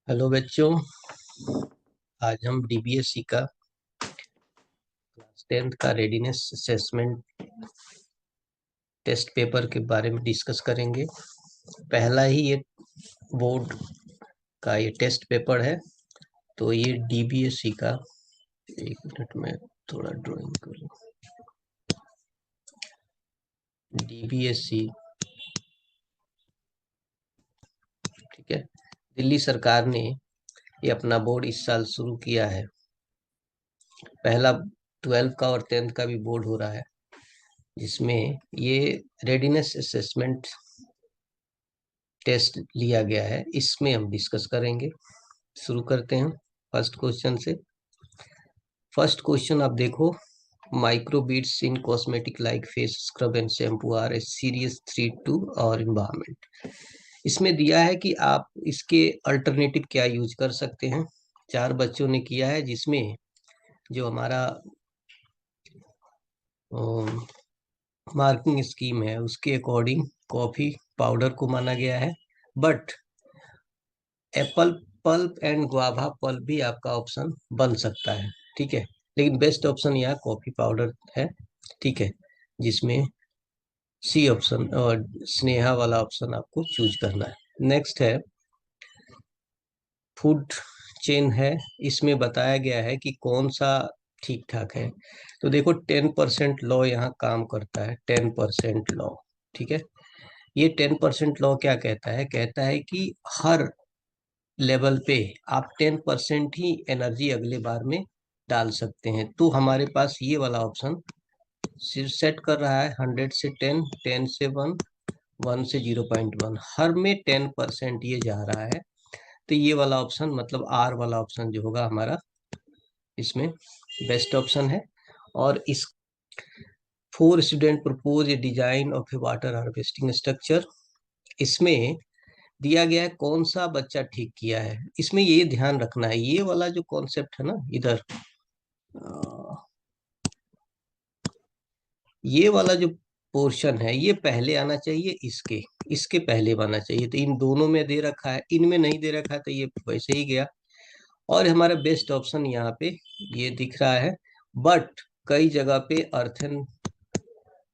Hello बच्चों। आज हम डीबीएससी का क्लास 10th का रेडीनेस असेसमेंट टेस्ट पेपर के बारे में डिस्कस करेंगे। पहला ही ये बोर्ड का ये टेस्ट पेपर है। तो ये डीबीएससी का, एक मिनट में थोड़ा ड्राइंग कर लूं। डीबीएससी, ठीक है, दिल्ली सरकार ने ये अपना बोर्ड इस साल शुरू किया है। पहला 12th का और 10th का भी बोर्ड हो रहा है, जिसमें ये रेडीनेस असेसमेंट टेस्ट लिया गया है। इसमें हम डिस्कस करेंगे। शुरू करते हैं फर्स्ट क्वेश्चन से। फर्स्ट क्वेश्चन आप देखो, microbeads in cosmetic like face scrub and shampoo are a serious threat to our environment. इसमें दिया है कि आप इसके अल्टरनेटिव क्या यूज कर सकते हैं। चार बच्चों ने किया है, जिसमें जो हमारा मार्किंग स्कीम है उसके अकॉर्डिंग कॉफी पाउडर को माना गया है। But Apple pulp and guava pulp भी आपका ऑप्शन बन सकता है, ठीक है, लेकिन बेस्ट ऑप्शन यहाँ कॉफी पाउडर है, ठीक है, जिसमें सी ऑप्शन और स्नेहा वाला ऑप्शन आपको चूज करना है। नेक्स्ट है फूड चेन है। इसमें बताया गया है कि कौन सा ठीक ठाक है। तो देखो 10% लॉ यहाँ काम करता है। 10% लॉ, ठीक है। ये 10% लॉ क्या कहता है? कहता है कि हर लेवल पे आप 10% ही एनर्जी अगले बार में डाल सकते हैं। तो हमारे पास ये वाला ऑप्शन सिर्फ सेट कर रहा है 100 से 10, 10 से 1, 1 से 0.1, हर में 10% ये जा रहा है। तो ये वाला ऑप्शन मतलब आर वाला ऑप्शन जो होगा हमारा इसमें बेस्ट ऑप्शन है। और इस 4 student propose A design of A water harvesting structure. इसमें दिया गया है कौन सा बच्चा ठीक किया है। इसमें ये ध्यान रखना है, ये वाला जो कॉन्सेप्ट है ना इधर, ये वाला जो पोर्शन है ये पहले आना चाहिए, इसके इसके पहले आना चाहिए। तो इन दोनों में दे रखा है, इनमें नहीं दे रखा है, तो ये वैसे ही गया। और हमारा बेस्ट ऑप्शन यहाँ पे ये दिख रहा है। बट कई जगह पे अर्थन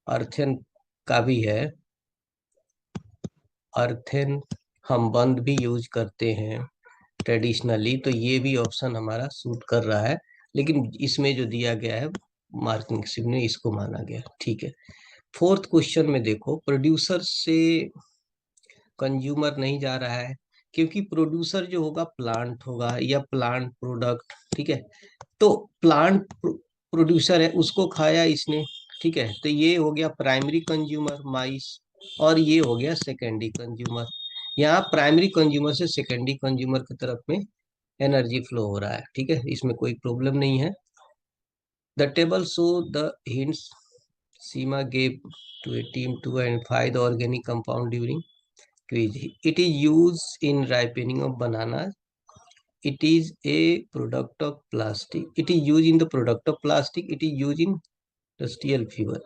अर्थन का भी है। अर्थन हम बंद भी यूज करते हैं ट्रेडिशनली, तो ये भी ऑप्शन हमारा सूट कर रहा है। लेकिन इसमें जो दिया गया है मार्किंग सिम ने इसको माना गया, ठीक है। फोर्थ क्वेश्चन में देखो, प्रोड्यूसर से कंज्यूमर नहीं जा रहा है, क्योंकि प्रोड्यूसर जो होगा प्लांट होगा या प्लांट प्रोडक्ट, ठीक है। तो प्लांट प्रोड्यूसर है, उसको खाया इसने, ठीक है। तो ये हो गया प्राइमरी कंज्यूमर माइस, और ये हो गया सेकेंडरी कंज्यूमर। यहाँ प्राइमरी कंज्यूमर से सेकेंडरी कंज्यूमर की तरफ में एनर्जी फ्लो हो रहा है, ठीक है, इसमें कोई प्रॉब्लम नहीं है। The table show the hints Seema gave to a team to identify the organic compound during quiz. It is use in ripening of banana. It is a product of plastic. It is used in the product of plastic. It is used in industrial fuel.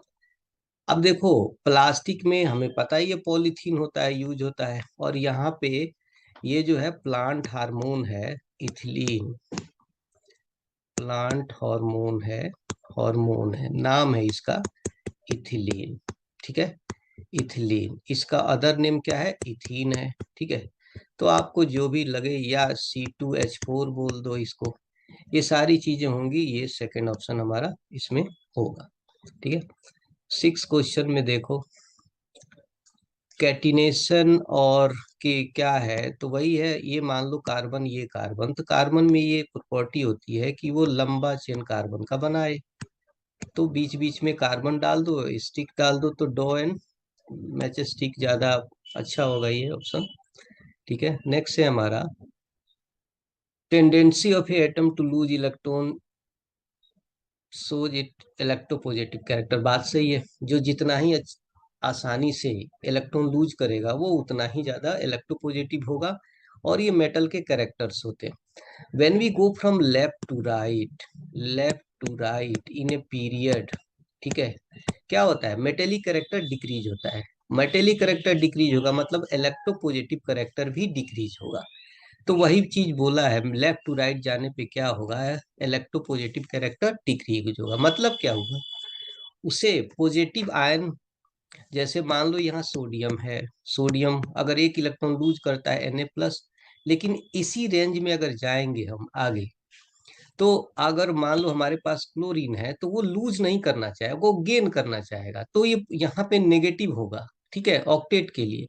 अब देखो, plastic में हमें पता है ये polythene होता है, use होता है। और यहाँ पे ये जो है प्लांट हार्मोन है, इथिलीन। प्लांट हार्मोन है, नाम है इसका इथिलीन, ठीक है। इथिलीन, इसका अदर नेम क्या है? इथीन है, ठीक है। तो आपको जो भी लगे, या C2H4 बोल दो इसको, ये सारी चीजें होंगी। ये सेकंड ऑप्शन हमारा इसमें होगा, ठीक है। 6 क्वेश्चन में देखो, कैटिनेशन और के क्या है? तो वही है, ये मान लो कार्बन, ये कार्बन, तो कार्बन में ये प्रॉपर्टी होती है कि वो लंबा चेन कार्बन का बनाए। तो बीच बीच में कार्बन डाल दो, स्टिक डाल दो, तो डो एंड मैच स्टिक ज्यादा अच्छा होगा ये ऑप्शन, ठीक है। नेक्स्ट है हमारा tendency of a atom to lose electron shows it electropositive character. बात सही है, जो जितना ही आसानी से इलेक्ट्रॉन लूज करेगा वो उतना ही ज्यादा इलेक्ट्रोपॉजिटिव होगा। और ये मेटल के कैरेक्टर्स होते हैं। When we go from left to right in a period, ठीक है, क्या होता है? मेटेलिक कैरेक्टर डिक्रीज होता है। मेटेलिक कैरेक्टर डिक्रीज होगा मतलब इलेक्ट्रोपॉजिटिव कैरेक्टर भी डिक्रीज होगा। तो वही चीज बोला है, लेफ्ट टू राइट जाने पे क्या होगा, इलेक्ट्रोपॉजिटिव कैरेक्टर डिक्रीज होगा। मतलब क्या हुआ, उसे पॉजिटिव आयन, जैसे मान लो यहाँ सोडियम है, सोडियम अगर एक इलेक्ट्रॉन लूज करता है Na+, लेकिन इसी रेंज में अगर जाएंगे हम आगे, तो अगर मान लो हमारे पास क्लोरीन है, तो वो लूज नहीं करना चाहेगा, वो गेन करना चाहेगा, तो ये यहाँ पे नेगेटिव होगा, ठीक है, ऑक्टेट के लिए।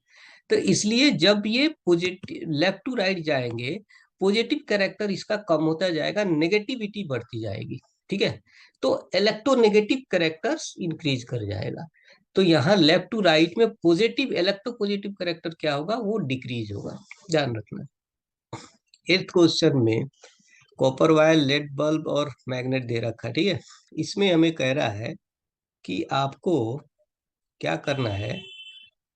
तो इसलिए जब ये पॉजिटिव लेफ्ट टू राइट जाएंगे, पॉजिटिव कैरेक्टर इसका कम होता जाएगा, नेगेटिविटी बढ़ती जाएगी, ठीक है। तो इलेक्ट्रोनेगेटिव कैरेक्टर्स इंक्रीज कर जाएगा। तो यहाँ लेफ्ट टू राइट में पॉजिटिव इलेक्ट्रो पॉजिटिव कैरेक्टर क्या होगा, वो डिक्रीज होगा, ध्यान रखना। एट्थ क्वेश्चन में कॉपर वायर, लेड बल्ब और मैग्नेट दे रखा है, ठीक है। इसमें हमें कह रहा है कि आपको क्या करना है,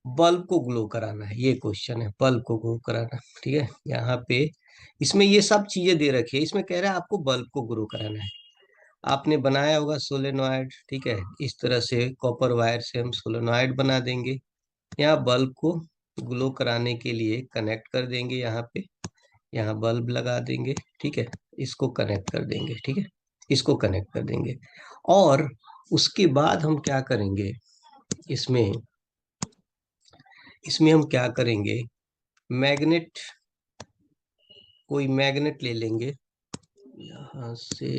बल्ब को ग्लो कराना है, ये क्वेश्चन है, बल्ब को ग्लो कराना, ठीक है। यहाँ पे इसमें ये सब चीजें दे रखी है, इसमें कह रहा है आपको बल्ब को ग्लो कराना है। आपने बनाया होगा सोलेनॉइड, ठीक है, इस तरह से कॉपर वायर से हम सोलेनॉइड बना देंगे। यहाँ बल्ब को ग्लो कराने के लिए कनेक्ट कर देंगे, यहाँ पे यहाँ बल्ब लगा देंगे, ठीक है, इसको कनेक्ट कर देंगे, ठीक है, इसको कनेक्ट कर देंगे। और उसके बाद हम क्या करेंगे, इसमें इसमें हम क्या करेंगे, मैग्नेट, कोई मैग्नेट ले लेंगे यहाँ से।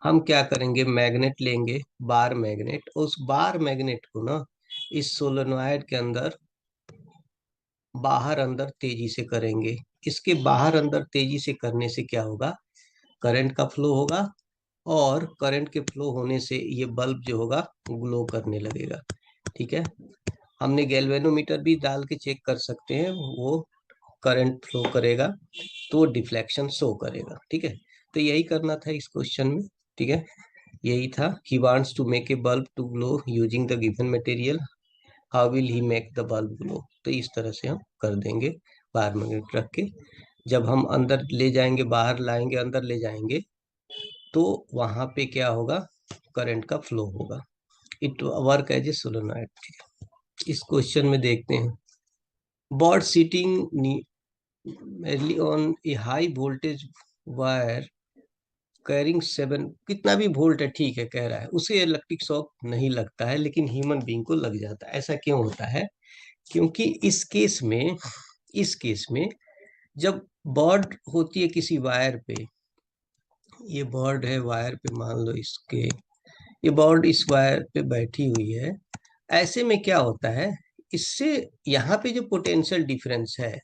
हम क्या करेंगे, मैग्नेट लेंगे, बार मैग्नेट, उस बार मैग्नेट को ना इस सोलेनोइड के अंदर बाहर अंदर तेजी से करेंगे। इसके बाहर अंदर तेजी से करने से क्या होगा, करंट का फ्लो होगा, और करंट के फ्लो होने से ये बल्ब जो होगा ग्लो करने लगेगा, ठीक है। हमने गैल्वेनोमीटर भी डाल के चेक कर सकते हैं, वो करंट फ्लो करेगा तो डिफ्लेक्शन शो करेगा, ठीक है। तो यही करना था इस क्वेश्चन में, ठीक है, यही था। He wants to make a bulb to glow using the given material, how will he make the bulb glow. तो इस तरह से हम कर देंगे, बाहर मैग्नेट रख के। जब हम अंदर ले जाएंगे, बाहर लाएंगे, अंदर ले जाएंगे, तो वहां पे क्या होगा, करंट का फ्लो होगा, it work as a solenoid. इस क्वेश्चन में देखते हैं, bird sitting mainly on a high voltage wire carrying 7, कितना भी वोल्ट है, ठीक है, कह रहा है उसे इलेक्ट्रिक शॉक नहीं लगता है, लेकिन ह्यूमन बीइंग को लग जाता है। ऐसा क्यों होता है, क्योंकि इस केस में जब बॉड होती है किसी वायर पे, ये बॉर्ड है वायर पे, मान लो इसके, ये बॉर्ड इस वायर पे बैठी हुई है, ऐसे में क्या होता है, इससे यहाँ पे जो पोटेंशियल डिफरेंस है,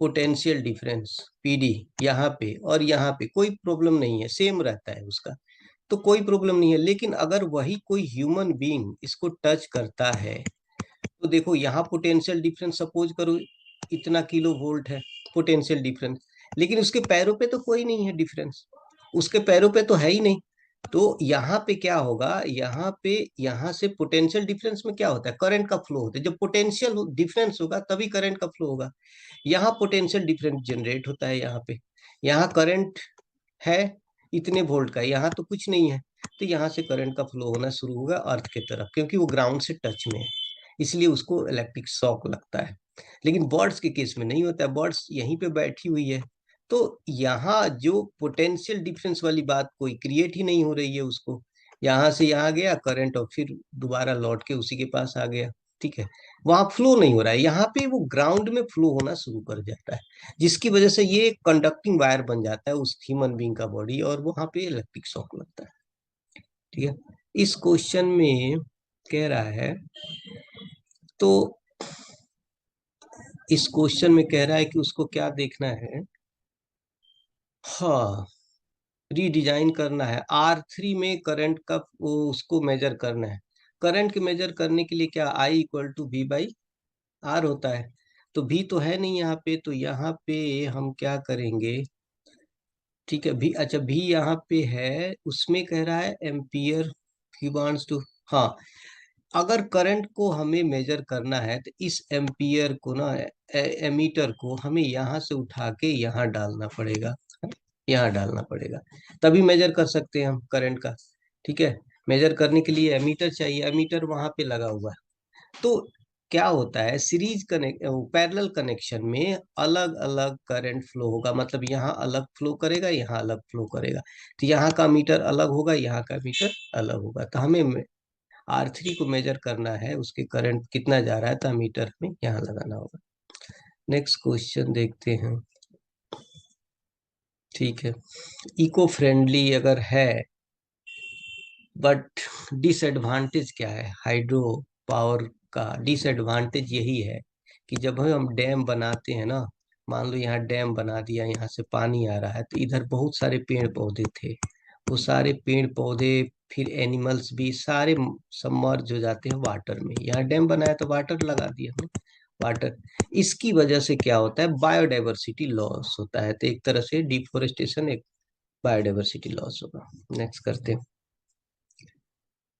पोटेंशियल डिफरेंस पीडी, यहाँ पे और यहाँ पे कोई प्रॉब्लम नहीं है, सेम रहता है उसका, तो कोई प्रॉब्लम नहीं है। लेकिन अगर वही कोई ह्यूमन बीइंग इसको टच करता है, तो देखो यहाँ पोटेंशियल डिफरेंस सपोज करो इतना किलो वोल्ट है पोटेंशियल डिफरेंस, लेकिन उसके पैरों पे तो कोई नहीं है डिफरेंस, उसके पैरों पे तो है ही नहीं। तो यहाँ पे क्या होगा, यहाँ पे यहाँ से पोटेंशियल डिफरेंस में क्या होता है, करंट का फ्लो होता है। जब पोटेंशियल डिफरेंस होगा तभी करंट का फ्लो होगा। यहाँ पोटेंशियल डिफरेंस जनरेट होता है, यहाँ पे, यहाँ करंट है इतने वोल्ट का, यहाँ तो कुछ नहीं है, तो यहाँ से करंट का फ्लो होना शुरू होगा अर्थ की तरफ, क्योंकि वो ग्राउंड से टच में है, इसलिए उसको इलेक्ट्रिक शॉक लगता है। लेकिन बर्ड्स के केस में नहीं होता है, बर्ड्स यहीं पे बैठी हुई है, तो यहाँ जो पोटेंशियल डिफरेंस वाली बात कोई क्रिएट ही नहीं हो रही है उसको, यहाँ से यहाँ गया करंट और फिर दोबारा लौट के उसी के पास आ गया, ठीक है, वहां फ्लो नहीं हो रहा है, यहाँ पे वो ग्राउंड में फ्लो होना शुरू कर जाता है, जिसकी वजह से ये कंडक्टिंग वायर बन जाता है उस ह्यूमन बीइंग का बॉडी, और वहां पे इलेक्ट्रिक शॉक लगता है, ठीक है। इस क्वेश्चन में कह रहा है, तो इस क्वेश्चन में कह रहा है कि उसको क्या देखना है, हाँ, रीडिजाइन करना है, R3 में करंट का वो उसको मेजर करना है। करंट के मेजर करने के लिए क्या, I = V/R होता है, तो भी तो है नहीं यहाँ पे, तो यहाँ पे हम क्या करेंगे, ठीक है, भी, अच्छा, भी यहाँ पे है, उसमें कह रहा है एम्पियर, ही वांट्स टू, हाँ, अगर करंट को हमें मेजर करना है तो इस एम्पियर को ना, एमीटर को हमें यहाँ से उठा के यहाँ डालना पड़ेगा, यहाँ डालना पड़ेगा, तभी मेजर कर सकते हैं हम करंट का, ठीक है। मेजर करने के लिए एमीटर चाहिए, एमीटर वहां पे लगा हुआ है, तो क्या होता है, सीरीज कनेक्ट पैरेलल कनेक्शन में अलग अलग करंट फ्लो होगा, मतलब यहाँ अलग फ्लो करेगा, यहाँ अलग फ्लो करेगा। तो यहाँ का मीटर अलग होगा, यहाँ का मीटर अलग होगा। तो हमें R3 को मेजर करना है, उसके करंट कितना जा रहा है, तो मीटर में यहाँ लगाना होगा। नेक्स्ट क्वेश्चन देखते हैं। ठीक है, इको फ्रेंडली अगर है, बट डिसएडवांटेज क्या है हाइड्रो पावर का? डिसएडवांटेज यही है कि जब हम डैम बनाते हैं ना, मान लो यहाँ डैम बना दिया, यहाँ से पानी आ रहा है, तो इधर बहुत सारे पेड़ पौधे थे, वो सारे पेड़ पौधे फिर एनिमल्स भी सारे सबमर्ज हो जाते हैं वाटर में। यहाँ डैम बनाया तो वाटर लगा दिया हमने, वाटर। इसकी वजह से क्या होता है, बायोडाइवर्सिटी लॉस होता है। तो एक तरह से डिफोरेस्टेशन, एक बायोडाइवर्सिटी लॉस होगा। नेक्स्ट करते हैं।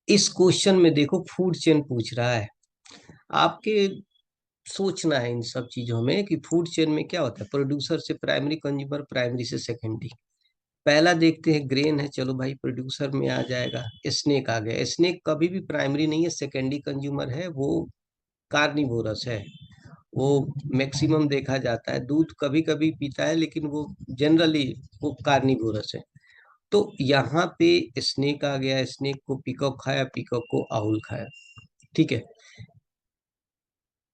इस क्वेश्चन में देखो फूड चेन पूछ रहा है, आपके सोचना है इन सब चीजों में कि फूड चेन में क्या होता है, प्रोड्यूसर से प्राइमरी कंज्यूमर, प्राइमरी से सेकेंडरी। पहला देखते हैं, ग्रेन है, चलो भाई प्रोड्यूसर में आ जाएगा। स्नेक आ गया, स्नेक कभी भी प्राइमरी नहीं है, सेकेंडरी कंज्यूमर है, वो कार्निवोरस है। वो मैक्सिमम देखा जाता है दूध कभी कभी पीता है, लेकिन वो जनरली वो कार्निवोरस है। तो यहाँ पे स्नेक आ गया, स्नेक को पीकॉक खाया, पीकॉक को आउल खाया। ठीक है,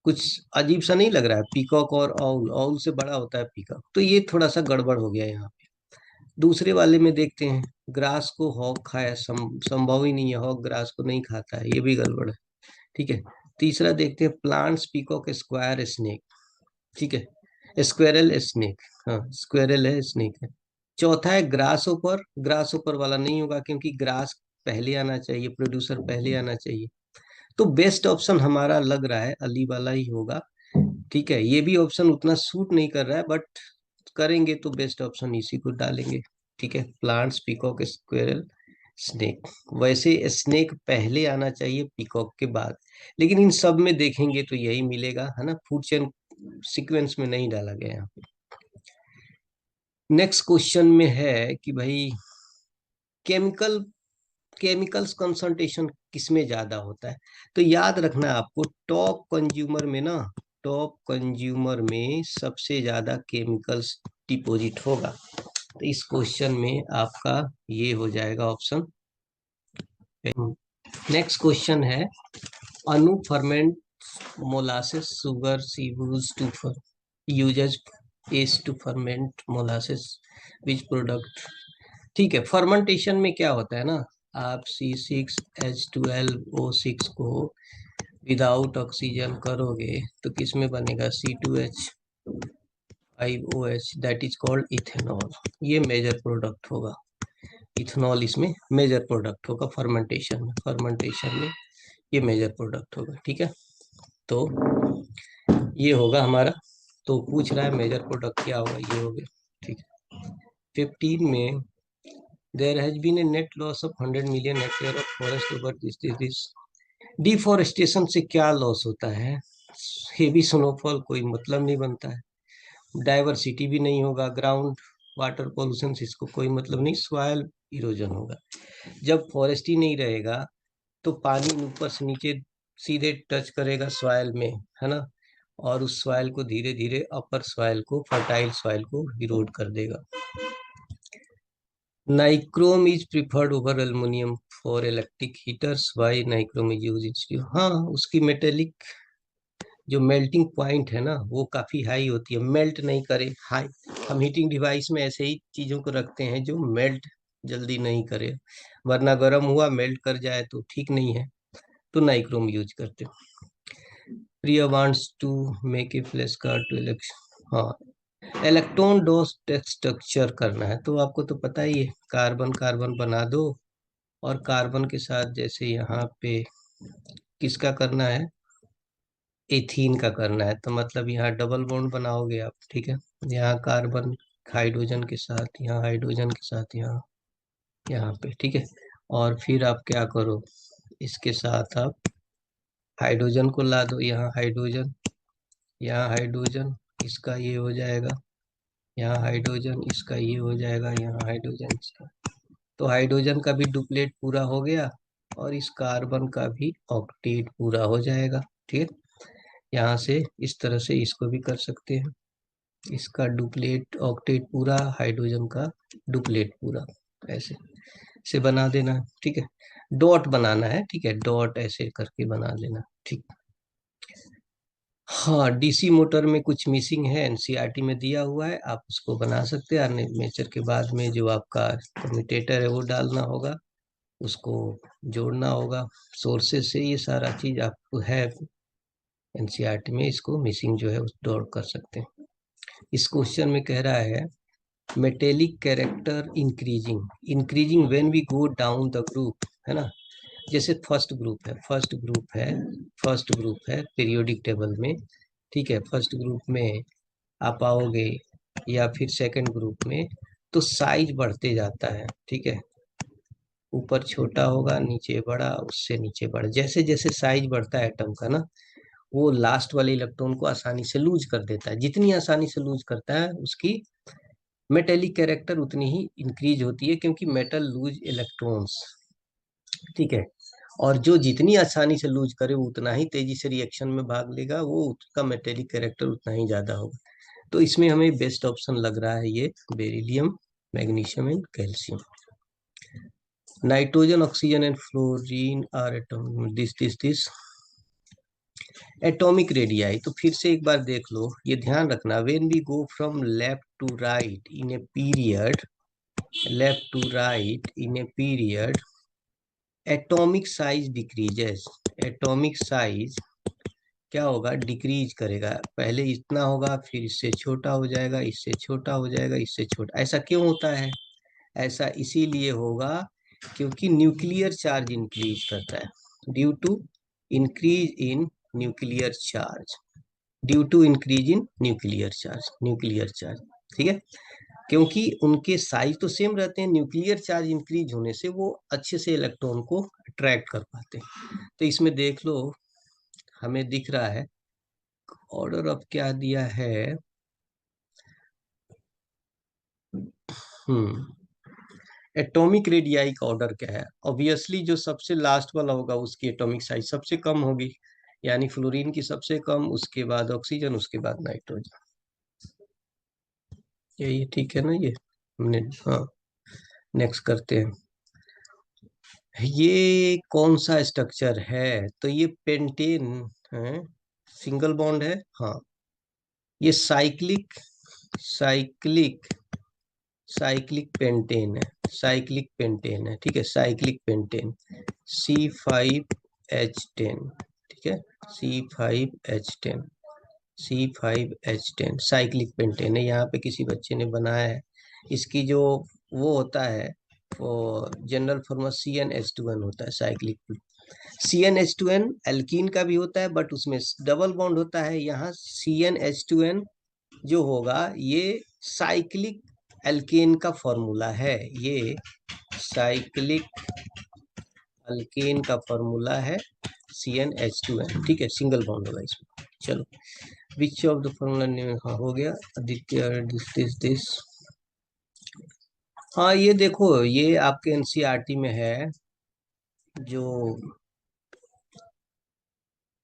कुछ अजीब सा नहीं लग रहा है, पीकॉक और आउल, आउल से बड़ा होता है पीकॉक, तो ये थोड़ा सा गड़बड़ हो गया यहाँ पे। दूसरे वाले में देखते हैं, ग्रास को हॉग खाया, संभव ही नहीं है, हॉग ग्रास को नहीं खाता है, ये भी गड़बड़ है। ठीक है, तीसरा देखते हैं, प्लांट्स पीकॉक स्क्वायर स्नेक। ठीक है, स्क्वेरल स्नेक, हाँ स्क्वेरल है, स्नेक है। चौथा है ग्रास ऊपर, ग्रास ऊपर वाला नहीं होगा क्योंकि ग्रास पहले आना चाहिए, प्रोड्यूसर पहले आना चाहिए। तो बेस्ट ऑप्शन हमारा लग रहा है अली वाला ही होगा। ठीक है, ये भी ऑप्शन उतना सूट नहीं कर रहा है, बट करेंगे तो बेस्ट ऑप्शन इसी को डालेंगे। ठीक है, प्लांट्स पीकॉक स्क्वेरल स्नेक। वैसे स्नेक पहले आना चाहिए पीकॉक के बाद, लेकिन इन सब में देखेंगे तो यही मिलेगा, है ना, फूड चेन सीक्वेंस में नहीं डाला गया यहाँ पे। नेक्स्ट क्वेश्चन में है कि भाई केमिकल केमिकल्स कंसंट्रेशन किसमें ज्यादा होता है? तो याद रखना आपको, टॉप कंज्यूमर में ना, टॉप कंज्यूमर में सबसे ज्यादा केमिकल्स डिपॉजिट होगा। तो इस क्वेश्चन में आपका ये हो जाएगा ऑप्शन। नेक्स्ट क्वेश्चन है, अनु ferment molasses sugar C two for uses is to ferment molasses which product? ठीक है, फर्मेंटेशन में क्या होता है ना, आप C6H12O6 को विदाउट ऑक्सीजन करोगे तो किस में बनेगा, C2H5OH, that is called ethanol. ये मेजर प्रोडक्ट होगा, इथेनॉल इसमें मेजर प्रोडक्ट होगा फर्मेंटेशन में ये मेजर प्रोडक्ट होगा। ठीक है, तो ये होगा हमारा। तो पूछ रहा है मेजर प्रोडक्ट क्या होगा, ये हो गया। ठीक है, 15 में there has been a net loss of 100 million hectare of forest over this. Deforestation से क्या लॉस होता है, हेवी स्नोफॉल, कोई मतलब नहीं बनता है, डाइवर्सिटी भी नहीं होगा, ग्राउंड वाटर पॉल्यूशन से इसको कोई मतलब नहीं, सॉइल इरोजन होगा। जब फॉरेस्ट ही नहीं रहेगा तो पानी ऊपर से नीचे सीधे टच करेगा सॉइल में, है ना, और उस सॉइल को धीरे धीरे अपर सॉइल को, फर्टाइल सॉइल को इरोड कर देगा। Nichrome is preferred over aluminium for electric heaters, why nichrome is use in? हाँ, उसकी मेटेलिक जो मेल्टिंग पॉइंट है ना, वो काफी हाई होती है, मेल्ट नहीं करे, हाई। हम हीटिंग डिवाइस में ऐसे ही चीजों को रखते हैं जो मेल्ट जल्दी नहीं करे, वरना गर्म हुआ मेल्ट कर जाए तो ठीक नहीं है, तो नाइक्रोम यूज करते हो। Priya wants to make a flash card to election, हाँ, इलेक्ट्रॉन डोज स्ट्रक्चर करना है, तो आपको तो पता ही है, कार्बन कार्बन बना दो, और कार्बन के साथ जैसे यहाँ पे किसका करना है, एथीन का करना है, तो मतलब यहाँ डबल बॉन्ड बनाओगे आप। ठीक है, यहाँ कार्बन हाइड्रोजन के साथ, यहाँ हाइड्रोजन के साथ, यहाँ यहाँ पे। ठीक है, और फिर आप क्या करो, इसके साथ आप हाइड्रोजन को ला दो, यहाँ हाइड्रोजन, यहाँ हाइड्रोजन, इसका ये हो जाएगा, यहाँ हाइड्रोजन, इसका ये हो जाएगा, यहाँ हाइड्रोजन इसका। तो हाइड्रोजन का भी डुप्लेट पूरा हो गया, और इस कार्बन का भी ऑक्टेट पूरा हो जाएगा। ठीक है, यहाँ से इस तरह से इसको भी कर सकते हैं, इसका डुप्लेट ऑक्टेट पूरा, हाइड्रोजन का डुप्लेट पूरा, ऐसे से बना देना। ठीक है, डॉट बनाना है, ठीक है, डॉट ऐसे करके बना लेना। ठीक। हाँ, डीसी मोटर में कुछ मिसिंग है, एनसीईआरटी में दिया हुआ है, आप उसको बना सकते हैं। आर्मेचर के बाद में जो आपका कम्यूटेटर है वो डालना होगा, उसको जोड़ना होगा सोर्सेस से। ये सारा चीज आपको है एनसीईआरटी में, इसको मिसिंग जो है उस डॉट कर सकते हैं। इस क्वेश्चन में कह रहा है metallic character increasing, increasing when we go down the group, है ना। जैसे फर्स्ट ग्रुप है पीरियोडिक टेबल में, ठीक है, फर्स्ट ग्रुप में आप आओगे या फिर सेकंड ग्रुप में, तो साइज बढ़ते जाता है, ठीक है, ऊपर छोटा होगा, नीचे बड़ा, उससे नीचे बड़ा, जैसे जैसे साइज बढ़ता है एटम का ना, वो लास्ट वाले इलेक्ट्रॉन को आसानी से लूज कर देता है। जितनी आसानी से लूज करता है उसकी मेटेलिक कैरेक्टर उतनी ही इंक्रीज होती है, क्योंकि मेटल लूज इलेक्ट्रॉन्स, ठीक है। और जो जितनी आसानी से लूज करे वो उतना ही तेजी से रिएक्शन में भाग लेगा, वो उसका मेटेलिक कैरेक्टर उतना ही ज्यादा होगा। तो इसमें हमें बेस्ट ऑप्शन लग रहा है ये beryllium, magnesium and calcium. Nitrogen, oxygen and fluorine are atomic this atomic radii. तो फिर से एक बार देख लो, ये ध्यान रखना, when we go from left to right in a period, left to right in a period, atomic size decreases, atomic size क्या होगा, डिक्रीज करेगा। पहले इतना होगा, फिर इससे छोटा हो जाएगा, इससे छोटा हो जाएगा, इससे छोटा। ऐसा क्यों होता है? ऐसा इसीलिए होगा क्योंकि न्यूक्लियर चार्ज इंक्रीज करता है, due to increase in nuclear charge, due to increase in nuclear charge, nuclear charge, ठीक है। क्योंकि उनके साइज तो सेम रहते हैं, न्यूक्लियर चार्ज इंक्रीज होने से वो अच्छे से इलेक्ट्रॉन को अट्रैक्ट कर पाते हैं। तो इसमें देख लो, हमें दिख रहा है ऑर्डर अब क्या दिया है। हम्म एटॉमिक रेडियाई का ऑर्डर क्या है? ऑब्वियसली जो सबसे लास्ट वाला होगा उसकी एटॉमिक साइज सबसे कम होगी, यानी फ्लोरीन की सबसे कम, उसके बाद ऑक्सीजन, उसके बाद नाइट्रोजन। यही ठीक है ना ये? हमने, हाँ, नेक्स्ट करते हैं। ये कौन सा स्ट्रक्चर है? तो ये पेंटेन है, सिंगल बॉन्ड है, हाँ। ये साइक्लिक साइक्लिक पेंटेन है, साइक्लिक पेंटेन है, ठीक है, साइक्लिक पेंटेन, C5H10, ठीक है, C5H10, C5H10 साइक्लिक पेंटेन है। यहाँ पे किसी बच्चे ने बनाया है। इसकी जो वो होता है, वो जनरल फॉर्मूला CnH2n होता है, साइक्लिक। CnH2n एल्कीन का भी होता है, बट उसमें डबल बॉन्ड होता है। यहाँ CnH2n जो होगा ये साइक्लिक एल्केन का फॉर्मूला है, ये साइक्लिक अल्केन का फॉर्मूला है CnH2n, ठीक है, सिंगल बॉन्ड होगा इसमें। चलो, विच ऑफ द फॉर्मूला, हाँ हो गया, आदित्य, दिस। हाँ, ये देखो, ये आपके एनसीईआरटी में है, जो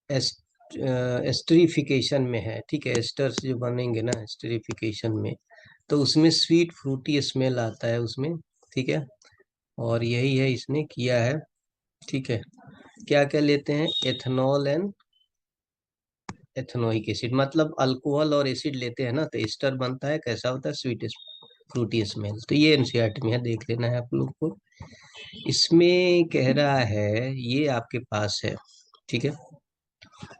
एस्टरिफिकेशन में है, ठीक है, एस्टर्स जो बनेंगे ना एस्टरिफिकेशन में, तो उसमें स्वीट फ्रूटी स्मेल आता है उसमें, ठीक है। और यही है इसने किया है, ठीक है। क्या क्या लेते हैं? एथेनॉल एंड एथेनोइक एसिड, मतलब अल्कोहल और एसिड लेते हैं ना, तो एस्टर बनता है, कैसा होता है, स्वीट फ्रूटी स्मेल। तो ये एनसीईआरटी में है, देख लेना है आप लोग को। इसमें कह रहा है, ये आपके पास है, ठीक है।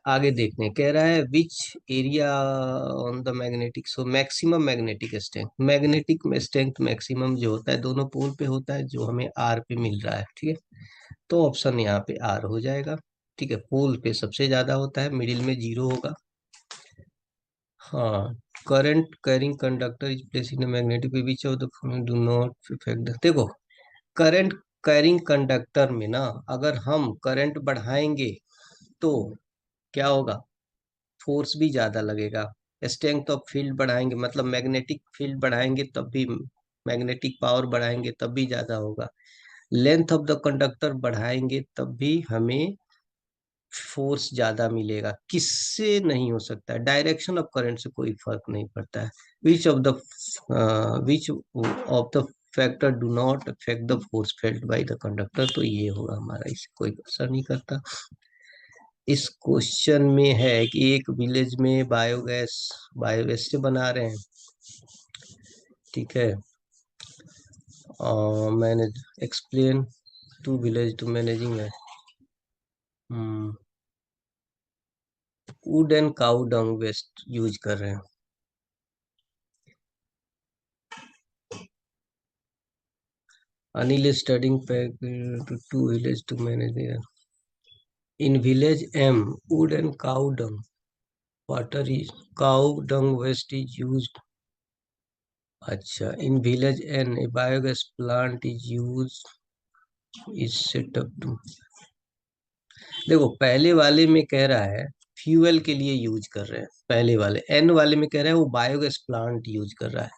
आगे देखने कह रहा है, which area on the magnetic, so maximum magnetic strength, magnetic strength maximum जो होता है दोनों पोल पे होता है, जो हमें आर पे मिल रहा है, ठीक है। तो ऑप्शन यहाँ पे आर हो जाएगा, ठीक है, पोल पे सबसे ज्यादा होता है, मिडिल में जीरो होगा। हाँ, current carrying conductor is place in magnetic, which of the do not effect, देखो, करंट कैरिंग कंडक्टर में ना, अगर हम करंट बढ़ाएंगे तो क्या होगा, फोर्स भी ज्यादा लगेगा। स्ट्रेंथ ऑफ फील्ड बढ़ाएंगे, मतलब मैग्नेटिक फील्ड बढ़ाएंगे तब भी, मैग्नेटिक पावर बढ़ाएंगे तब भी ज्यादा होगा। लेंथ ऑफ द कंडक्टर बढ़ाएंगे तब भी हमें फोर्स ज्यादा मिलेगा, किससे नहीं हो सकता है, डायरेक्शन ऑफ करंट से कोई फर्क नहीं पड़ता है। विच of the factor do not affect the force felt by the conductor, तो ये होगा हमारा, इससे कोई असर नहीं करता। इस क्वेश्चन में है कि एक विलेज में बायोगैस बायोगैस से बना रहे हैं, ठीक है। Manage explain to village to managing है। Wood and cow dung waste use कर रहे हैं। Anil is studying to village to manage their. In village M, wood and cow dung. Water is cow dung waste is used. अच्छा, in village N, a biogas plant is used is set up to. देखो पहले वाले में कह रहा है fuel के लिए यूज कर रहे हैं, पहले वाले एन वाले में कह रहा है वो बायोगैस प्लांट यूज कर रहा है।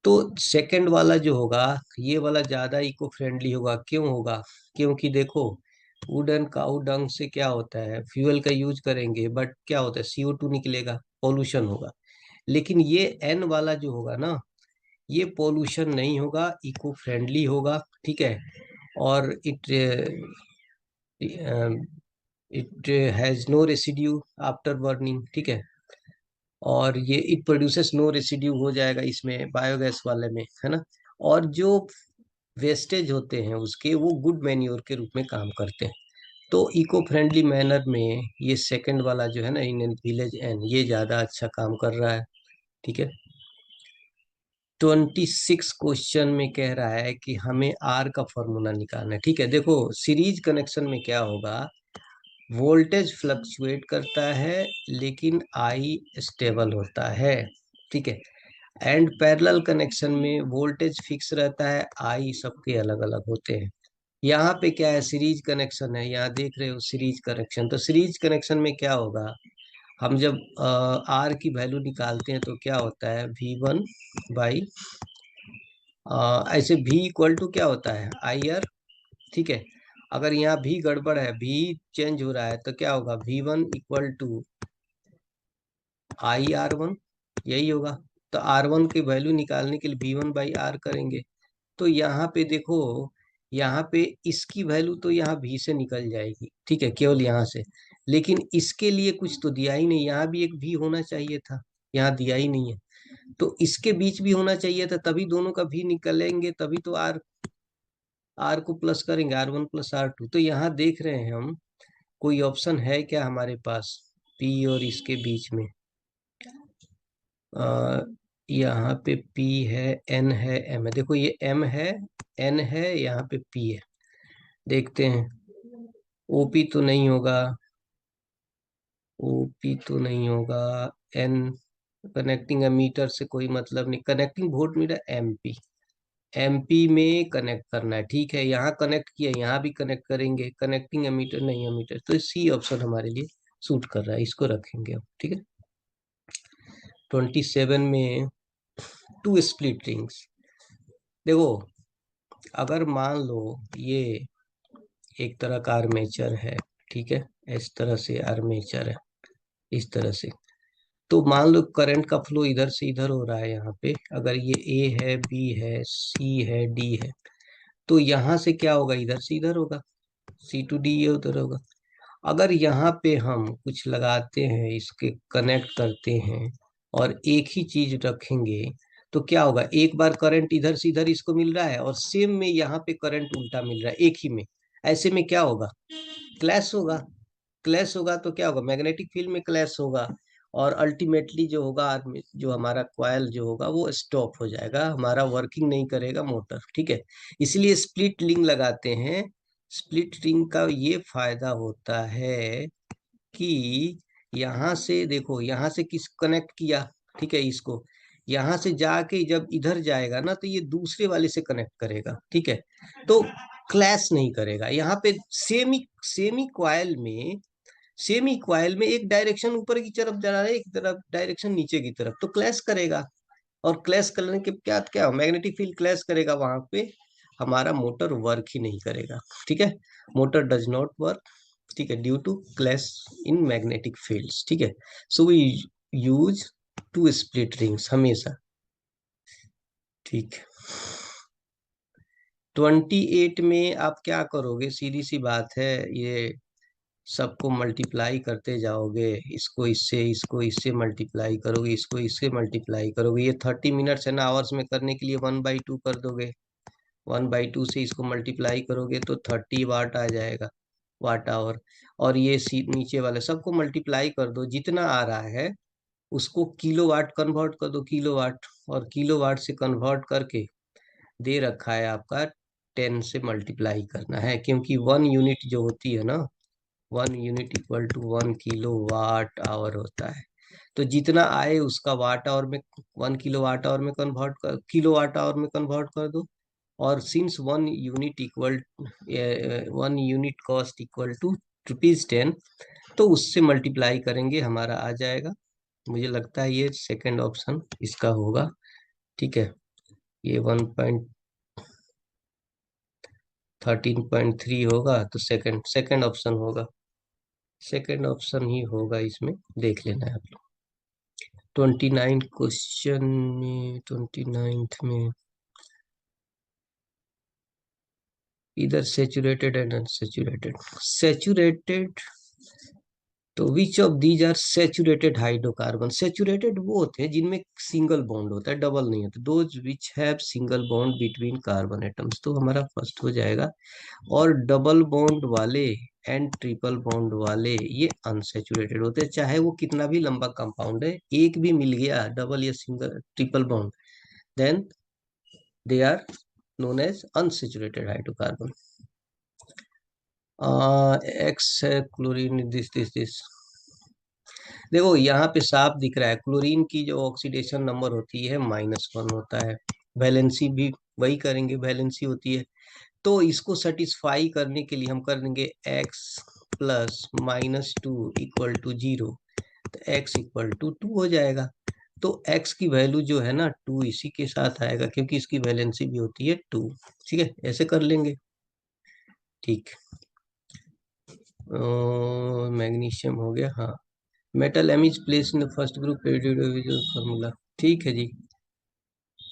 तो सेकंड वाला जो होगा, ये वाला ज्यादा इको फ्रेंडली होगा। क्यों होगा? क्योंकि देखो वुड एंड काऊ डंग से क्या होता है, फ्यूल का यूज करेंगे बट क्या होता है, CO2 निकलेगा, पोल्यूशन होगा। लेकिन ये एन वाला जो होगा ना, ये पोल्यूशन नहीं होगा, इको फ्रेंडली होगा, ठीक है। और it has no residue after burning, ठीक है। और ये इट प्रोड्यूसेस नो रेसिड्यू हो जाएगा इसमें बायोगैस वाले में, है ना। और जो वेस्टेज होते हैं उसके, वो गुड मैन्योर के रूप में काम करते हैं। तो इको फ्रेंडली मैनर में ये सेकंड वाला जो है ना, इन विलेज एन, ये ज्यादा अच्छा काम कर रहा है, ठीक है। 26 क्वेश्चन में कह रहा है कि हमें आर का फॉर्मूला निकालना है, ठीक है। देखो सीरीज कनेक्शन में क्या होगा, वोल्टेज फ्लक्चुएट करता है लेकिन आई स्टेबल होता है, ठीक है। एंड पैरेलल कनेक्शन में वोल्टेज फिक्स रहता है, आई सबके अलग अलग होते हैं। यहाँ पे क्या है, सीरीज कनेक्शन है, यहाँ देख रहे हो सीरीज कनेक्शन। तो सीरीज कनेक्शन में क्या होगा, हम जब आर की वैल्यू निकालते हैं तो क्या होता है, V1 बाई, ऐसे V इक्वल टू क्या होता है, IR, ठीक है। अगर यहाँ भी गड़बड़ है, भी चेंज हो रहा है, तो क्या होगा, V1 इक्वल टू IR1, यही होगा। तो R1 की वैल्यू निकालने के लिए V1/R करेंगे। तो यहाँ पे देखो, यहाँ पे इसकी वैल्यू तो यहाँ भी से निकल जाएगी, ठीक है, केवल यहाँ से। लेकिन इसके लिए कुछ तो दिया ही नहीं, यहाँ भी एक भी होना चाहिए था, यहाँ दिया ही नहीं है। तो इसके बीच भी होना चाहिए था, तभी दोनों का भी निकलेंगे, तभी तो आर आर को प्लस करेंगे, R1 + R2। तो यहाँ देख रहे हैं हम, कोई ऑप्शन है क्या हमारे पास P और इसके बीच में? आ, यहाँ पे P है, N है, M है। देखो ये M है, N है, यहाँ पे P है। देखते हैं, OP तो नहीं होगा, OP तो नहीं होगा। N, कनेक्टिंग एमीटर से कोई मतलब नहीं, कनेक्टिंग वोल्ट मीटर MP में कनेक्ट करना है, ठीक है। यहाँ कनेक्ट किया, यहाँ भी कनेक्ट करेंगे, कनेक्टिंग एमीटर नहीं, एमीटर। तो C ऑप्शन हमारे लिए सूट कर रहा है, इसको रखेंगे अब, ठीक है। 27 में टू स्प्लिट रिंग्स। देखो अगर मान लो ये एक तरह का आर्मेचर है, ठीक है, इस तरह से आर्मेचर है, इस तरह से। तो मान लो करंट का फ्लो इधर से इधर हो रहा है, यहाँ पे अगर ये A है, B है, C है, D है, तो यहाँ से क्या होगा, इधर से इधर होगा, C to D ये उधर होगा। अगर यहाँ पे हम कुछ लगाते हैं, इसके कनेक्ट करते हैं और एक ही चीज रखेंगे, तो क्या होगा, एक बार करंट इधर से इधर इसको मिल रहा है और सेम में यहाँ पे करंट उल्टा मिल रहा है एक ही में। ऐसे में क्या होगा, क्लैश होगा। क्लैश होगा तो क्या होगा, मैग्नेटिक फील्ड में क्लैश होगा। और अल्टीमेटली जो होगा, जो हमारा कॉइल जो होगा वो स्टॉप हो जाएगा, हमारा वर्किंग नहीं करेगा मोटर, ठीक है। इसलिए स्प्लिट रिंग लगाते हैं। स्प्लिट रिंग का ये फायदा होता है कि यहाँ से देखो, यहाँ से किस कनेक्ट किया, ठीक है, इसको यहाँ से जाके जब इधर जाएगा ना, तो ये दूसरे वाले से कनेक्ट करेगा, ठीक है। तो क्लैश नहीं करेगा। यहाँ पे सेमी क्वाइल में, सेमी क्वाइल में एक डायरेक्शन ऊपर की तरफ जा रहा है, एक तरफ डायरेक्शन नीचे की तरफ, तो क्लैश करेगा। और क्लैश करने के क्या क्या मैग्नेटिक फील्ड क्लैश करेगा वहां पे, हमारा मोटर वर्क ही नहीं करेगा, ठीक है। Motor does not work. ठीक है, due to clash in magnetic fields. ठीक है, so we use two split rings हमेशा। ठीक है, 28 में आप क्या करोगे, सीधी सी बात है, ये सबको मल्टीप्लाई करते जाओगे, इसको इससे मल्टीप्लाई करोगे, इसको इससे मल्टीप्लाई करोगे। ये 30 मिनट्स है ना, आवर्स में करने के लिए 1/2 कर दोगे। 1/2 से इसको मल्टीप्लाई करोगे तो 30 वाट आ जाएगा, वाट आवर। और ये नीचे वाले सबको मल्टीप्लाई कर दो, जितना आ रहा है उसको किलो वाट कन्वर्ट कर दो, किलो वाट। और किलो वाट से कन्वर्ट करके दे रखा है आपका 10 से मल्टीप्लाई करना है, क्योंकि 1 यूनिट जो होती है ना, 1 unit equal to 1 kilowatt hour होता है। तो जितना आए उसका वाट आवर में, 1 किलो वाट आवर में कन्वर्ट कर, किलो वाट आवर में कन्वर्ट कर दो। और since 1 unit cost equal to ₹10, तो उससे मल्टीप्लाई करेंगे, हमारा आ जाएगा। मुझे लगता है ये सेकंड ऑप्शन इसका होगा। ठीक है, ये 1.13.3 होगा, तो सेकंड सेकंड ऑप्शन होगा, सेकंड ऑप्शन ही होगा इसमें, देख लेना है आप लोग। 29 क्वेश्चन में, 29th में इधर सेचुरेटेड एंड अनसेचुरेटेड। सेचुरेटेड, तो which of these are saturated hydrocarbon. Saturated वो होते हैं जिनमें सिंगल बॉन्ड होता है, डबल नहीं होता। Those which have single bond between carbon atoms, तो हमारा फर्स्ट हो जाएगा। और डबल बॉन्ड वाले एंड ट्रिपल बॉन्ड वाले ये अनसेचुरेटेड होते हैं, चाहे वो कितना भी लंबा कंपाउंड है, एक भी मिल गया डबल या single triple bond, then they are known as unsaturated hydrocarbon. X है क्लोरीन, दिस देखो यहाँ पे साफ दिख रहा है, क्लोरीन की जो ऑक्सीडेशन नंबर होती है -1 होता है। वैलेंसी भी वही करेंगे, वैलेंसी होती है। तो इसको सेटिस्फाई करने के लिए हम कर देंगे x प्लस -2 इक्वल टू 0, तो x इक्वल टू 2 हो जाएगा। तो x की वैल्यू जो है ना 2 इसी के साथ आएगा, क्योंकि इसकी वैलेंसी भी होती है 2। ठीक है, ऐसे कर लेंगे। ठीक, मैग्नीशियम हो गया, हाँ। Metal M is place in the first group formula. ठीक है जी,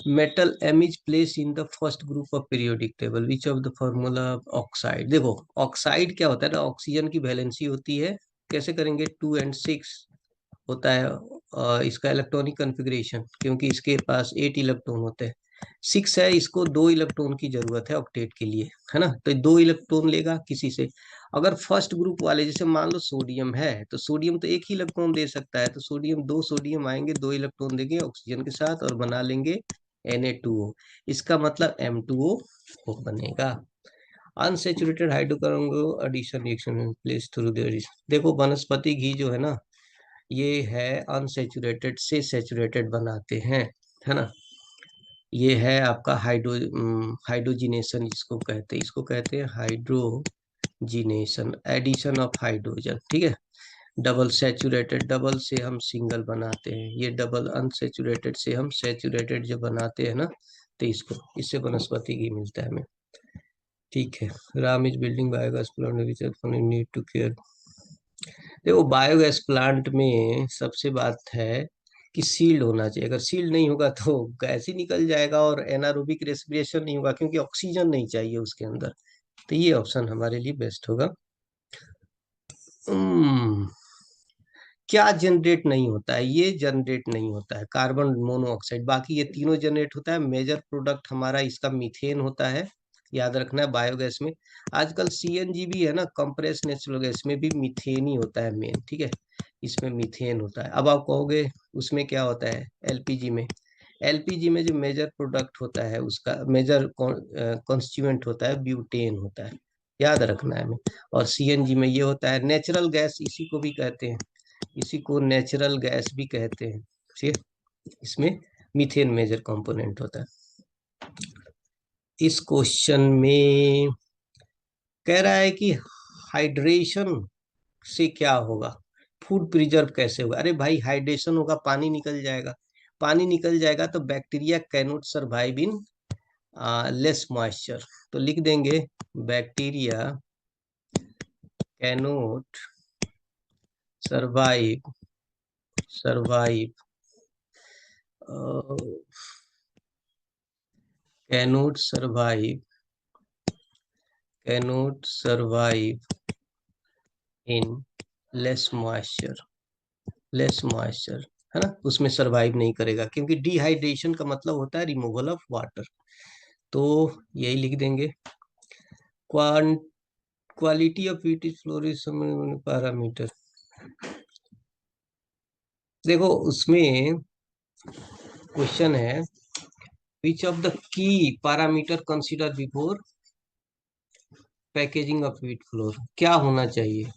metal M is place in the first group of periodic table, which of the formula oxide. देखो ऑक्साइड क्या होता है ना, ऑक्सीजन की वैलेंसी होती है, कैसे करेंगे, 2 और 6 होता है इसका इलेक्ट्रॉनिक कन्फिग्रेशन, क्योंकि इसके पास 8 इलेक्ट्रॉन होते हैं। 6 है, इसको 2 इलेक्ट्रॉन की जरूरत है ऑक्टेट के लिए, है ना, तो 2 इलेक्ट्रॉन लेगा किसी से। अगर फर्स्ट ग्रुप वाले, जैसे मान लो सोडियम है, तो सोडियम तो एक ही इलेक्ट्रॉन दे सकता है, तो सोडियम 2 सोडियम आएंगे, 2 इलेक्ट्रॉन देंगे ऑक्सीजन के साथ और बना लेंगे Na2O। इसका मतलब M2O बनेगा। अनसेचुरेटेड हाइड्रोकार्बन को addition reaction place through there. देखो वनस्पति घी जो है ना, ये है अनसेचुरेटेड से सेचुरेटेड बनाते हैं, है ना। ये है आपका हाइड्रोजिनेशन, जिसको कहते हैं, इसको कहते हैं हाइड्रोजिनेशन, एडिशन ऑफ हाइड्रोजन। ठीक है, डबल सेचुरेटेड, डबल से हम सिंगल बनाते हैं, ये डबल अनसेचुरेटेड से हम सेचुरेटेड जब बनाते हैं ना, तो इसको, इससे वनस्पति घी मिलता है हमें। ठीक है, Ram is building biogas plant which need to care. देखो बायोगैस प्लांट में सबसे बात है कि सील्ड होना चाहिए, अगर सील्ड नहीं होगा तो गैस ही निकल जाएगा, और एनारोबिक रेस्पिरेशन नहीं होगा, क्योंकि ऑक्सीजन नहीं चाहिए उसके अंदर। तो ये ऑप्शन हमारे लिए बेस्ट होगा। हम्म, क्या जनरेट नहीं होता है, ये जनरेट नहीं होता है कार्बन मोनोऑक्साइड, बाकी ये तीनों जनरेट होता है। मेजर प्रोडक्ट हमारा इसका मीथेन होता है, याद रखना है बायोगैस में। आजकल सीएनजी भी है ना, कंप्रेस नेचुरल गैस में भी मीथेन ही होता है मेन। ठीक है, इसमें मीथेन होता है। अब आप कहोगे उसमें क्या होता है, एलपीजी में, एलपीजी में जो मेजर प्रोडक्ट होता है, उसका मेजर कॉन्स्टिट्यूएंट होता है ब्यूटेन होता है, याद रखना है हमें। और सीएनजी में ये होता है नेचुरल गैस, इसी को भी कहते हैं, इसी को नेचुरल गैस भी कहते हैं। ठीक है, इसमें मीथेन मेजर कंपोनेंट होता है। इस क्वेश्चन में कह रहा है कि हाइड्रेशन से क्या होगा, फूड प्रिजर्व कैसे होगा। अरे भाई हाइड्रेशन होगा, पानी निकल जाएगा, पानी निकल जाएगा तो bacteria cannot survive in less moisture. तो लिख देंगे bacteria cannot survive survive cannot survive cannot survive in less moisture less moisture, है ना, उसमें सरवाइव नहीं करेगा, क्योंकि डिहाइड्रेशन का मतलब होता है रिमूवल ऑफ वाटर। तो यही लिख देंगे। Quality of wheat is flourish parameter. देखो उसमें क्वेश्चन है, विच of the key parameter consider before packaging of wheat floor. क्या होना चाहिए?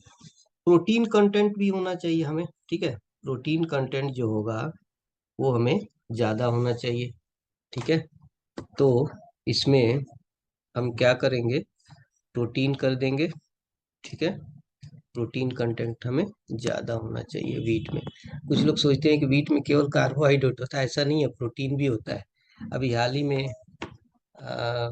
प्रोटीन कंटेंट भी होना चाहिए हमें, ठीक है। प्रोटीन कंटेंट जो होगा वो हमें ज्यादा होना चाहिए, ठीक है। तो इसमें हम क्या करेंगे, प्रोटीन कर देंगे, ठीक है। प्रोटीन कंटेंट हमें ज्यादा होना चाहिए वीट में। कुछ लोग सोचते हैं कि वीट में केवल कार्बोहाइड्रेट होता है, ऐसा नहीं है, प्रोटीन भी होता है। अभी हाल ही में आ,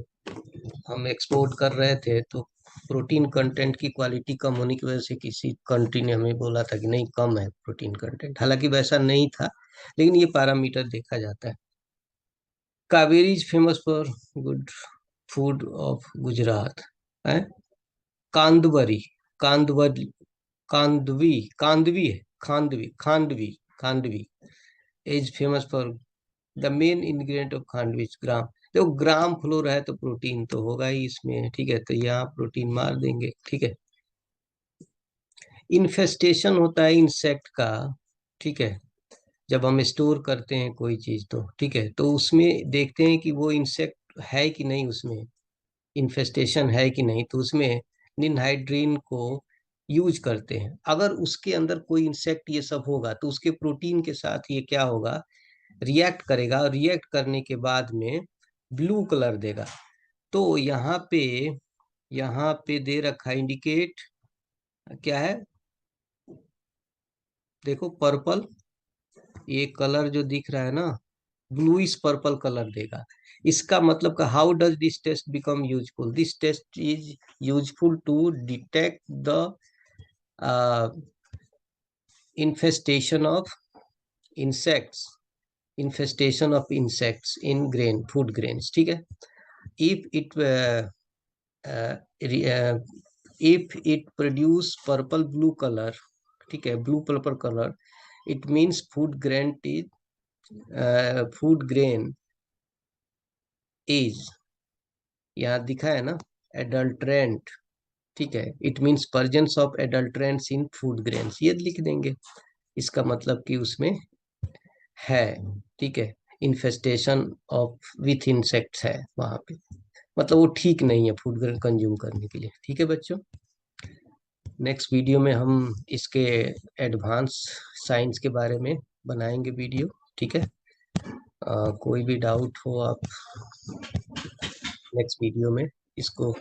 हम एक्सपोर्ट कर रहे थे, तो प्रोटीन कंटेंट की क्वालिटी कम होने की वजह से किसी कंट्री ने हमें बोला था कि नहीं, कम है प्रोटीन कंटेंट, हालांकि वैसा नहीं था, लेकिन ये पैरामीटर देखा जाता है। Kaveri is famous for good food of Gujarat है। कांदवरी, कांदवरी, कांदवी, कांदवी है, khandvi, khandvi, khandvi is famous for the main ingredient of khandvi is gram. देखो ग्राम फ्लोर है तो प्रोटीन तो होगा ही इसमें, ठीक है, तो यहाँ प्रोटीन मार देंगे, ठीक है। इन्फेस्टेशन होता है इंसेक्ट का, ठीक है, जब हम स्टोर करते हैं कोई चीज, तो ठीक है, तो उसमें देखते हैं कि वो इंसेक्ट है कि नहीं, उसमें इन्फेस्टेशन है कि नहीं, तो उसमें निनहाइड्रीन को यूज करते हैं। अगर उसके अंदर कोई इंसेक्ट ये सब होगा तो उसके प्रोटीन के साथ ये क्या होगा, रिएक्ट करेगा, और रिएक्ट करने के बाद में ब्लू कलर देगा। तो यहाँ पे दे रखा इंडिकेट क्या है, देखो पर्पल, ये कलर जो दिख रहा है ना, ब्लूइश पर्पल कलर देगा। इसका मतलब का how does this test become useful, this test is useful to detect the infestation of insects, infestation of insects in grain, food grains, ठीक है। if it uh, if it produce purple blue color, ठीक है, blue purple color, it means food grain is, यहाँ दिखा है ना, adulterant, ठीक है, it means परजेंस of adulterants in food grains, ये लिख देंगे। इसका मतलब कि उसमें है, ठीक है, इन्फेस्टेशन ऑफ विथ इंसेक्ट्स है वहां पे, मतलब वो ठीक नहीं है फूड ग्रेन कंज्यूम करने के लिए, ठीक है बच्चों। नेक्स्ट वीडियो में हम इसके एडवांस साइंस के बारे में बनाएंगे वीडियो, ठीक है। कोई भी डाउट हो आप नेक्स्ट वीडियो में इसको